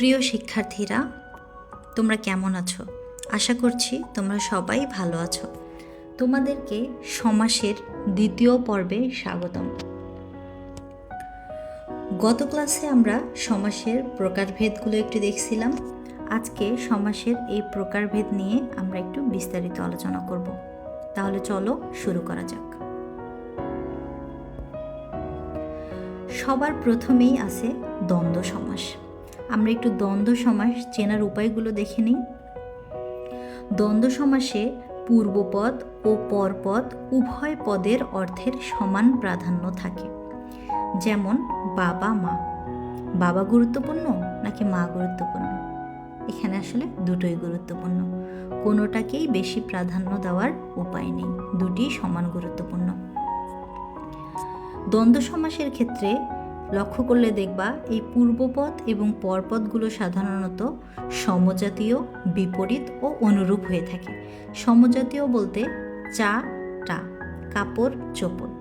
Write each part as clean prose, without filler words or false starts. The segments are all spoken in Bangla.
প্রিয় শিক্ষার্থীরা, তোমরা কেমন আছো? আশা করছি তোমরা সবাই ভালো আছো। তোমাদেরকে সমাসের দ্বিতীয় পর্বে স্বাগতম। গত ক্লাসে আমরা সমাসের প্রকারভেদগুলো একটু দেখছিলাম। আজকে সমাসের এই প্রকারভেদ নিয়ে আমরা একটু বিস্তারিত আলোচনা করব। তাহলে চলো শুরু করা যাক। সবার প্রথমেই আছে দ্বন্দ্ব সমাস। আমরা একটু দ্বন্দ্ব সমাস চেনার উপায়গুলো দেখে নিই। দ্বন্দ্ব সমাসে পূর্বপদ ও পরপদ উভয় পদের অর্থের সমান প্রাধান্য থাকে। যেমন বাবা মা। বাবা গুরুত্বপূর্ণ নাকি মা গুরুত্বপূর্ণ? এখানে আসলে দুটোই গুরুত্বপূর্ণ, কোনোটাকেই বেশি প্রাধান্য দেওয়ার উপায় নেই, দুটিই সমান গুরুত্বপূর্ণ। দ্বন্দ্ব সমাসের ক্ষেত্রে লক্ষ্য করলে দেখবা এই পূর্বপদ এবং পরপদগুলো সাধারণত সমজাতীয়, বিপরীত ও অনুরূপ হয়ে থাকে। সমজাতীয় বলতে চা টা, কাপড় চোপড়।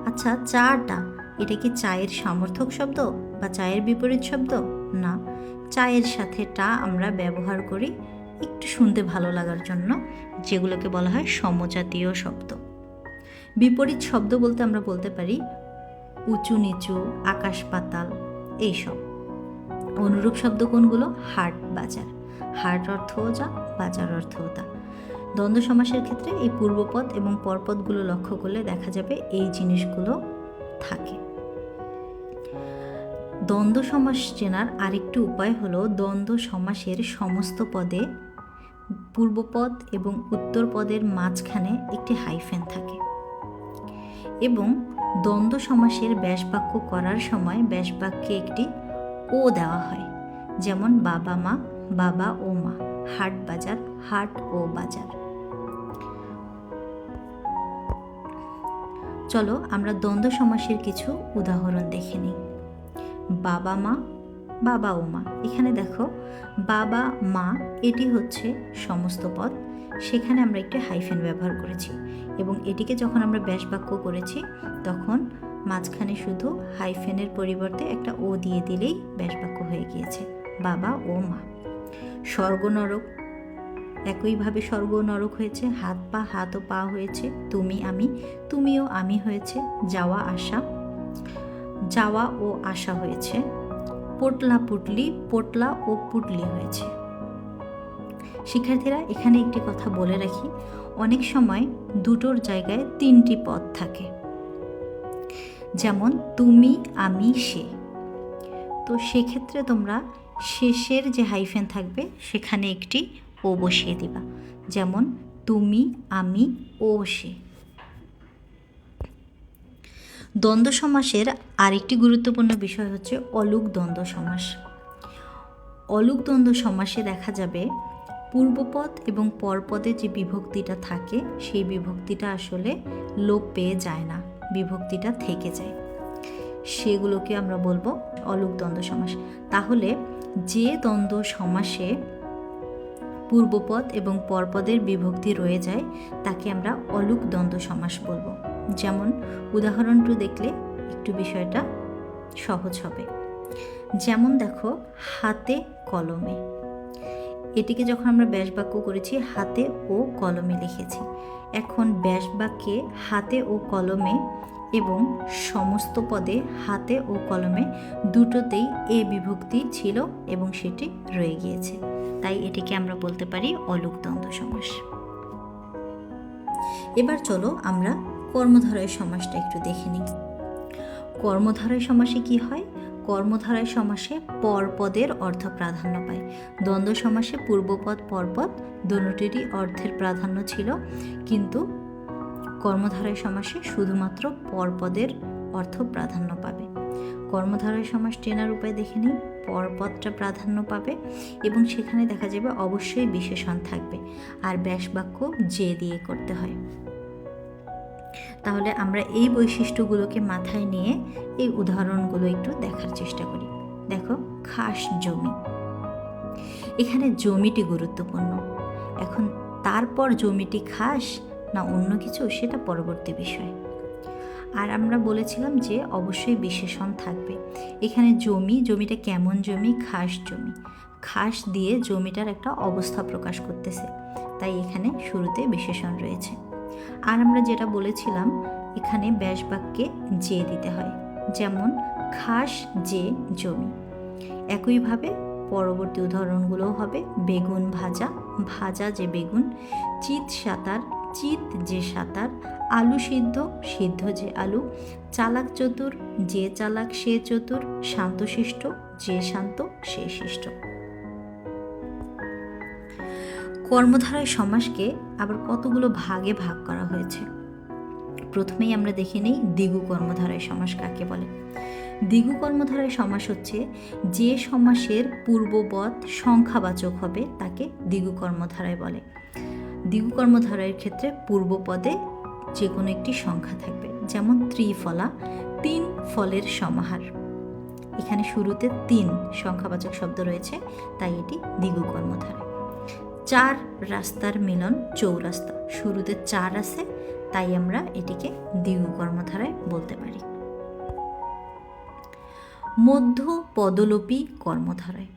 আচ্ছা, চা টা এটা কি চায়ের সামর্থক শব্দ বা চায়ের বিপরীত শব্দ? না, চায়ের সাথে টা আমরা ব্যবহার করি একটু শুনতে ভালো লাগার জন্য, যেগুলোকে বলা হয় সমজাতীয় শব্দ। বিপরীত শব্দ বলতে আমরা বলতে পারি উঁচু নিচু, আকাশ পাতাল, এইসব। অনুরূপ শব্দ কোনগুলো? হাট বাজার। হাট অর্থও যা, বাজার অর্থও তা। দ্বন্দ্ব সমাসের ক্ষেত্রে এই পূর্বপদ এবং পরপদগুলো লক্ষ্য করলে দেখা যাবে এই জিনিসগুলো থাকে। দ্বন্দ্ব সমাস চেনার আরেকটি উপায় হলো দ্বন্দ্ব সমাসের সমস্ত পদে পূর্বপদ এবং উত্তর পদের মাঝখানে একটি হাইফেন থাকে। এবং দ্বন্দ্ব সমাসের ব্যাসবাক্য করার সময় ব্যাসবাক্যে একটি ও দেওয়া হয়। যেমন বাবা মা, বাবা ও মা, হাট বাজার, হাট ও বাজার। চলো আমরা দ্বন্দ্ব সমাসের কিছু উদাহরণ দেখে নিই। বাবা মা, বাবা ও মা। এখানে দেখো বাবা মা এটি হচ্ছে সমস্ত পদ, সেখানে আমরা একটি হাইফেন ব্যবহার করেছি এবং এটিকে যখন আমরা ব্যাসবাক্য করেছি তখন মাঝখানে শুধু হাইফেনের পরিবর্তে একটা ও দিয়ে দিলেই ব্যাসবাক্য হয়ে গিয়েছে, বাবা ও মা। স্বর্গ নরক, একইভাবে স্বর্গ নরক হয়েছে, হাত পা, হাত ও পা হয়েছে, তুমি আমি, তুমিও আমি হয়েছে, যাওয়া আসা, যাওয়া ও আসা হয়েছে, পোটলা পুটলি, পোটলা ও পুটলি হয়েছে। শিক্ষার্থীরা, এখানে একটি কথা বলে রাখি, অনেক সময় দুটোর জায়গায় তিনটি পদ থাকে। যেমন তুমি আমি সে। তো সেক্ষেত্রে তোমরা শেষের যে হাইফেন থাকবে সেখানে একটি ও বসিয়ে দিবা। যেমন তুমি আমি ও সে। দ্বন্দ্ব সমাসের আরেকটি গুরুত্বপূর্ণ বিষয় হচ্ছে অলুক দ্বন্দ্ব সমাস। অলুক দ্বন্দ্ব সমাসে দেখা যাবে পূর্বপদ এবং পরপদে যে বিভক্তিটা থাকে সেই বিভক্তিটা আসলে লোপ পেয়ে যায় না, বিভক্তিটা থেকে যায়। সেগুলোকে আমরা বলবো অলুক দ্বন্দ্ব সমাস। তাহলে যে দ্বন্দ্ব সমাসে পূর্বপদ এবং পরপদের বিভক্তি রয়ে যায় তাকে আমরা অলুক দ্বন্দ্ব সমাস বলবো। যেমন উদাহরণটি দেখলে একটু বিষয়টা সহজ হবে। যেমন দেখো হাতে কলমে, এটিকে যখন আমরা ব্যাসবাক্য করেছি হাতে ও কলমে লিখেছি। এখন ব্যাসবাক্যে হাতে ও কলমে এবং সমস্ত পদে হাতে ও কলমে দুটোতেই এ বিভক্তি ছিল এবং সেটি রয়ে গিয়েছে, তাই এটিকে আমরা বলতে পারি অলুক দ্বন্দ্ব সমাস। এবার চলো আমরা কর্মধারয় সমাসটা একটু দেখে নিই। কর্মধারয় সমাসে কি হয়? কর্মধারয় সমাসে পরপদের অর্থ প্রাধান্য পায়। দ্বন্দ্ব সমাসে পূর্বপদ পরপদ দুটিরই অর্থের প্রাধান্য ছিল, কিন্তু কর্মধারয় সমাসে শুধুমাত্র পরপদের অর্থ প্রাধান্য পাবে। কর্মধারয় সমাস চেনার উপায় দেখে নিই। পরপদটা প্রাধান্য পাবে এবং সেখানে দেখা যাবে অবশ্যই বিশেষণ থাকবে, আর ব্যাসবাক্য যে দিয়ে করতে হয়। তাহলে আমরা এই বৈশিষ্ট্যগুলোকে মাথায় নিয়ে এই উদাহরণগুলো একটু দেখার চেষ্টা করি। দেখো, খাস জমি। এখানে জমিটি গুরুত্বপূর্ণ। এখন তারপর জমিটি খাস না অন্য কিছু সেটা পরবর্তী বিষয়। আর আমরা বলেছিলাম যে অবশ্যই বিশেষণ থাকবে। এখানে জমিটা কেমন জমি? খাস জমি। খাস দিয়ে জমিটার একটা অবস্থা প্রকাশ করতেছে, তাই এখানে শুরুতে বিশেষণ রয়েছে। আর আমরা যেটা বলেছিলাম, এখানে ব্যাস বাক্যে যে দিতে হয়, যেমন খাস যে জমি। একইভাবে পরবর্তী উদাহরণগুলোও হবে বেগুন ভাজা, ভাজা যে বেগুন, চিত সাঁতার, চিত যে সাঁতার, আলু সিদ্ধ, সিদ্ধ যে আলু, চালাক চতুর, যে চালাক সে চতুর, শান্তশিষ্ট, যে শান্ত সে শিষ্ট। কর্মধারয় সমাসকে আবার কতগুলো ভাগে ভাগ করা হয়েছে। প্রথমেই আমরা দেখে নিই দ্বিগু কর্মধারয় সমাস কাকে বলে। দ্বিগু কর্মধারয় সমাস হচ্ছে যে সমাসের পূর্বপদ সংখ্যাবাচক হবে তাকে দ্বিগু কর্মধারয় বলে। দ্বিগু কর্মধারয়ের ক্ষেত্রে পূর্বপদে যে কোনো একটি সংখ্যা থাকবে, যেমন ত্রিফলা, 3 ফলের সমাহার। এখানে শুরুতে 3 সংখ্যাবাচক শব্দ রয়েছে, তাই এটি দ্বিগু কর্মধারয়। 4 রাস্তার মিলন চৌরাস্তা, শুরুতে 4 আছে, তাই আমরা এটিকে দ্বিগু কর্মধারয় বলতে পারি। মধ্য পদলোপী কর্মধারয়।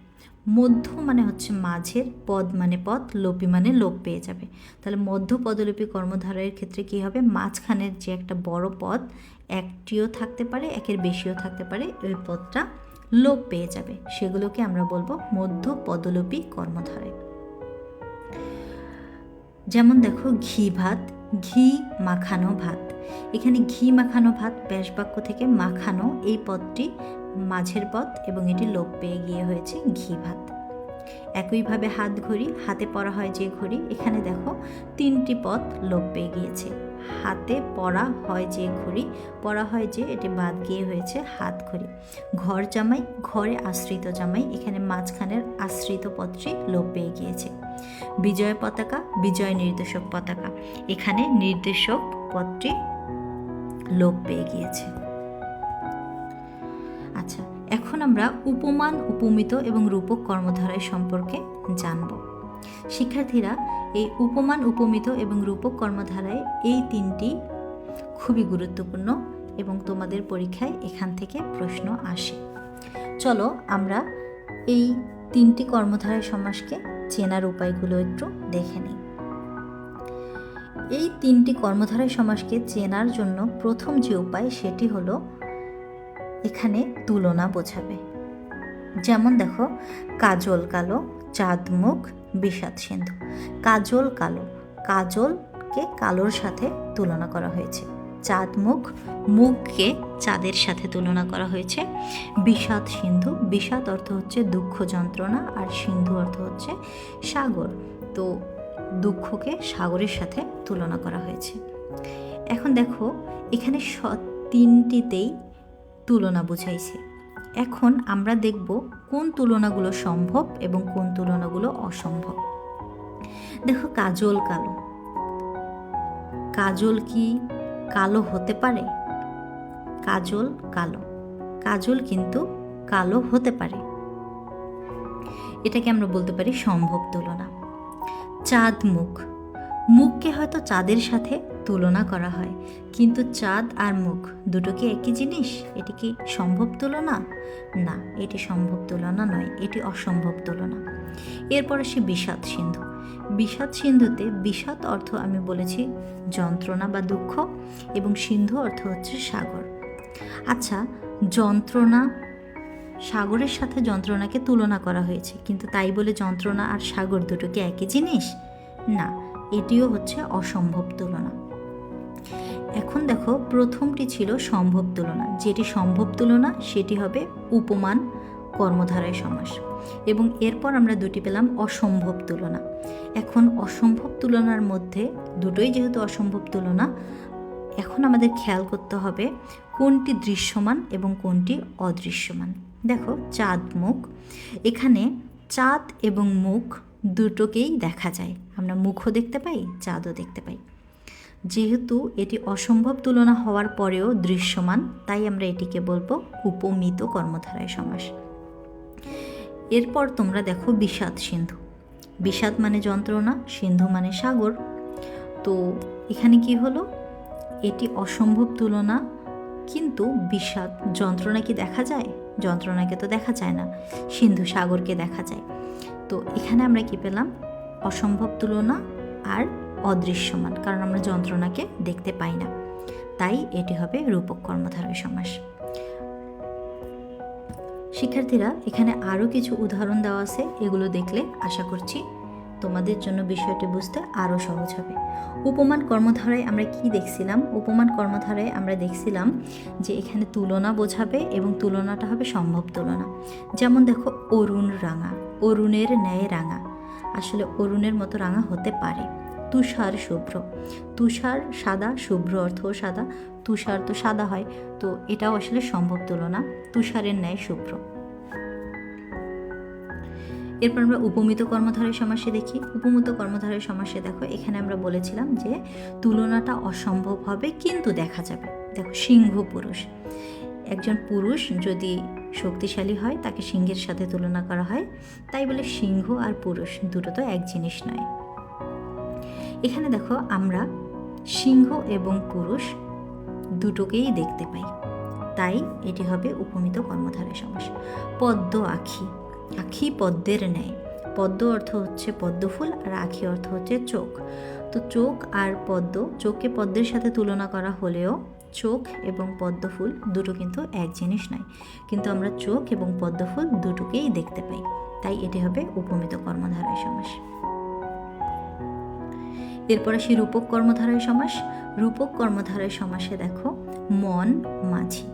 মধ্য মানে হচ্ছে মাঝের, পদ মানে পদ, লোপী মানে লোপ পেয়ে যাবে। তাহলে মধ্য পদলোপী কর্মধারয়ের ক্ষেত্রে কী হবে, মাঝখানের যে একটা বড় পদ, একটিও থাকতে পারে, একের বেশিও থাকতে পারে, ওই পদটা লোপ পেয়ে যাবে, সেগুলোকে আমরা বলবো মধ্য পদলোপী কর্মধারয়। যেমন দেখো ঘি ভাত, ঘি মাখানো ভাত। এখানে ঘি মাখানো ভাত ব্যাস বাক্য থেকে মাখানো এই পদটি মাঝের পদ এবং এটি লোপ পেয়ে গিয়ে হয়েছে ঘি ভাত। একইভাবে হাত ঘড়ি, হাতে পরা হয় যে ঘড়ি, এখানে দেখো 3টি পদ লোপ পেয়ে গিয়েছে। হাতে পরা হয় যে ঘড়ি, পরা হয় যে, এটি বাদ গিয়ে হয়েছে হাত ঘড়ি। ঘর জামাই, ঘরে আশ্রিত জামাই, এখানে মাঝখানের আশ্রিত পদটি লোপ পেয়ে গিয়েছে। বিজয় পতাকা, বিজয় নির্দেশক পতাকা, এখানে নির্দেশক পদটি লোপ পেয়ে গিয়েছে। আচ্ছা, এখন আমরা উপমান, উপমিত এবং রূপক কর্মধারয় সম্পর্কে জানব। শিক্ষার্থীরা, এই উপমান, উপমিত এবং রূপক কর্মধারয় এই 3টি খুবই গুরুত্বপূর্ণ এবং তোমাদের পরীক্ষায় এখান থেকে প্রশ্ন আসে। চলো আমরা এই 3টি কর্মধারয় সমাসকে চেনার উপায়গুলো একটু দেখে নিই। এই 3টি কর্মধারয় সমাসকে চেনার জন্য প্রথম যে উপায় সেটি হলো এখানে তুলনা বোঝাবে। যেমন দেখো, কাজল কালো, চাঁদ মুখ, বিষাদ সিন্ধু। কাজল কালো, কাজলকে কালোর সাথে তুলনা করা হয়েছে। চাঁদ মুখ, মুখকে চাঁদের সাথে তুলনা করা হয়েছে। বিষাদ সিন্ধু, বিষাদ অর্থ হচ্ছে দুঃখ যন্ত্রণা, আর সিন্ধু অর্থ হচ্ছে সাগর, তো দুঃখকে সাগরের সাথে তুলনা করা হয়েছে। এখন দেখো, এখানে 3টিতেই তুলনা বুঝাইছে। এখন আমরা দেখব কোন তুলনাগুলো সম্ভব এবং কোন তুলনাগুলো অসম্ভব। দেখো, কাজল কালো, কাজল কি কালো হতে পারে? কাজল কালো, কাজল কিন্তু কালো হতে পারে, এটাকে আমরা বলতে পারি সম্ভব তুলনা। চাঁদ মুখ, মুখকে হয়তো চাঁদের সাথে তুলনা করা হয়, কিন্তু চাঁদ আর মুখ দুটো কি একই জিনিস? এটি কি সম্ভব তুলনা? না, এটি সম্ভব তুলনা নয়, এটি অসম্ভব তুলনা। এরপর আসি বিষাদ সিন্ধু। বিষাদ সিন্ধুতে বিষাদ অর্থ আমি বলেছি যন্ত্রণা বা দুঃখ, এবং সিন্ধু অর্থ হচ্ছে সাগর। আচ্ছা, যন্ত্রণা, সাগরের সাথে যন্ত্রণাকে তুলনা করা হয়েছে, কিন্তু তাই বলে যন্ত্রণা আর সাগর দুটো কি একই জিনিস? না, এটিও হচ্ছে অসম্ভব তুলনা। এখন দেখো, প্রথমটি ছিল সম্ভব তুলনা, যেটি সম্ভব তুলনা সেটি হবে উপমান কর্মধারয় সমাস, এবং এরপর আমরা দুটি পেলাম অসম্ভব তুলনা। এখন অসম্ভব তুলনার মধ্যে দুটোই যেহেতু অসম্ভব তুলনা, এখন আমাদের খেয়াল করতে হবে কোনটি দৃশ্যমান এবং কোনটি অদৃশ্যমান। দেখো, চাঁদ মুখ, এখানে চাঁদ এবং মুখ দুটোকেই দেখা যায়, আমরা মুখও দেখতে পাই, চাঁদও দেখতে পাই। যেহেতু এটি অসম্ভব তুলনা হওয়ার পরেও দৃশ্যমান, তাই আমরা এটিকে বলবো উপমিত কর্মধারয় সমাস। এরপর তোমরা দেখো বিষাদ সিন্ধু। বিষাদ মানে যন্ত্রণা, সিন্ধু মানে সাগর। তো এখানে কি হলো, এটি অসম্ভব তুলনা, কিন্তু বিষাদ, যন্ত্রণা কি দেখা যায়? যন্ত্রণাকে তো দেখা যায় না। সিন্ধু, সাগরকে দেখা যায়। তো এখানে আমরা কি পেলাম? অসম্ভব তুলনা আর অদৃশ্যমান, কারণ আমরা যন্ত্রণাকে দেখতে পাই না, তাই এটি হবে রূপক কর্মধারয় সমাস। শিক্ষার্থীরা, এখানে আরও কিছু উদাহরণ দেওয়া আছে, এগুলো দেখলে আশা করছি তোমাদের জন্য বিষয়টি বুঝতে আরও সহজ হবে। উপমান কর্মধারায় আমরা কি দেখছিলাম? উপমান কর্মধারায় আমরা দেখছিলাম যে এখানে তুলনা বোঝাবে এবং তুলনাটা হবে সম্ভব তুলনা। যেমন দেখো, অরুণ রাঙা, অরুণের ন্যায় রাঙা, আসলে অরুণের মতো রাঙা হতে পারে। তুষার শুভ্র, তুষার সাদা, শুভ্র অর্থও সাদা, তুষার তো সাদা হয়, তো এটাও আসলে সম্ভব তুলনা, তুষারের ন্যায় শুভ্র। এরপর আমরা উপমিত কর্মধারয় সমাসে দেখি। উপমিত কর্মধারয় সমাসে দেখো, এখানে আমরা বলেছিলাম যে তুলনাটা অসম্ভব হবে কিন্তু দেখা যাবে। দেখো, সিংহ পুরুষ, একজন পুরুষ যদি শক্তিশালী হয় তাকে সিংহের সাথে তুলনা করা হয়, তাই বলে সিংহ আর পুরুষ দুটো তো এক জিনিস নয়। এখানে দেখো, আমরা সিংহ এবং পুরুষ দুটোকেই দেখতে পাই, তাই এটি হবে উপমিত কর্মধারয় সমাস। পদ্ম আখি, আখি পদ্মের ন্যায়, পদ্ম অর্থ হচ্ছে পদ্মফুল আর আখি অর্থ হচ্ছে চোখ। তো চোখ আর পদ্ম, চোখকে পদ্মের সাথে তুলনা করা হলেও চোখ এবং পদ্মফুল দুটো কিন্তু এক জিনিস নয়, কিন্তু আমরা চোখ এবং পদ্মফুল দুটোকেই দেখতে পাই, তাই এটি হবে উপমিত কর্মধারয় সমাস। এরপর আসি রূপক কর্মধারয় সমাস। রূপক কর্মধারয় সমাসে দেখো, মন মাঝি,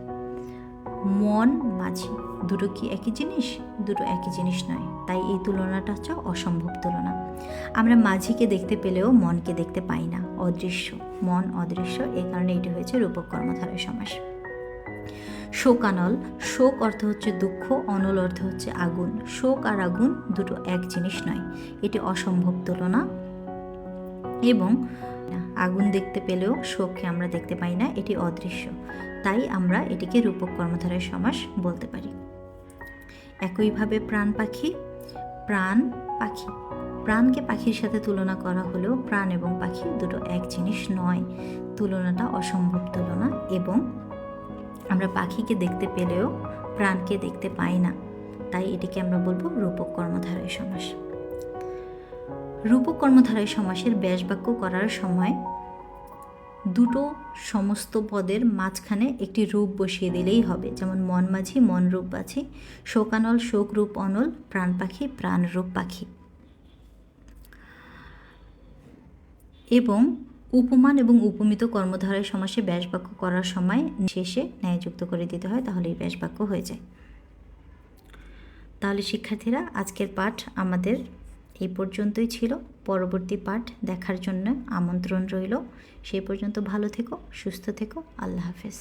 মন মাঝি দুটো কি একই জিনিস? দুটো একই জিনিস নয়, তাই এই তুলনাটা হচ্ছে অসম্ভব তুলনা। আমরা মাঝিকে দেখতে পেলেও মনকে দেখতে পাই না, অদৃশ্য, মন অদৃশ্য, এই কারণে এটি হয়েছে রূপক কর্মধারয় সমাস। শোকানল, শোক অর্থ হচ্ছে দুঃখ, অনল অর্থ হচ্ছে আগুন। শোক আর আগুন দুটো এক জিনিস নয়, এটি অসম্ভব তুলনা, এবং আগুন দেখতে পেলেও শোককে আমরা দেখতে পাই না, এটি অদৃশ্য, তাই আমরা এটিকে রূপক কর্মধারয় সমাস বলতে পারি। একইভাবে প্রাণ পাখি, প্রাণ পাখি, প্রাণকে পাখির সাথে তুলনা করা হলেও প্রাণ এবং পাখি দুটো এক জিনিস নয়, তুলনাটা অসম্ভব তুলনা, এবং আমরা পাখিকে দেখতে পেলেও প্রাণকে দেখতে পাই না, তাই এটিকে আমরা বলবো রূপক কর্মধারয় সমাস। রূপক কর্মধারয় সমাসের ব্যাস বাক্য করার সময় দুটো সমস্ত পদের মাঝখানে একটি রূপ বসিয়ে দিলেই হবে, যেমন মন মাঝি, মন রূপ মাঝি, শোকানল, শোক রূপ অনল, প্রাণ পাখি, প্রাণ রূপ পাখি। এবং উপমান এবং উপমিত কর্মধারয় সমাসে ব্যাস বাক্য করার সময় শেষে ন্যায়যুক্ত করে দিতে হয়, তাহলে এই ব্যাস বাক্য হয়ে যায়। তাহলে শিক্ষার্থীরা, আজকের পাঠ আমাদের এই পর্যন্তই ছিল। পরবর্তী পাঠ দেখার জন্য আমন্ত্রণ রইল। সেই পর্যন্ত ভালো থেকো, সুস্থ থেকো, আল্লাহ হাফেজ।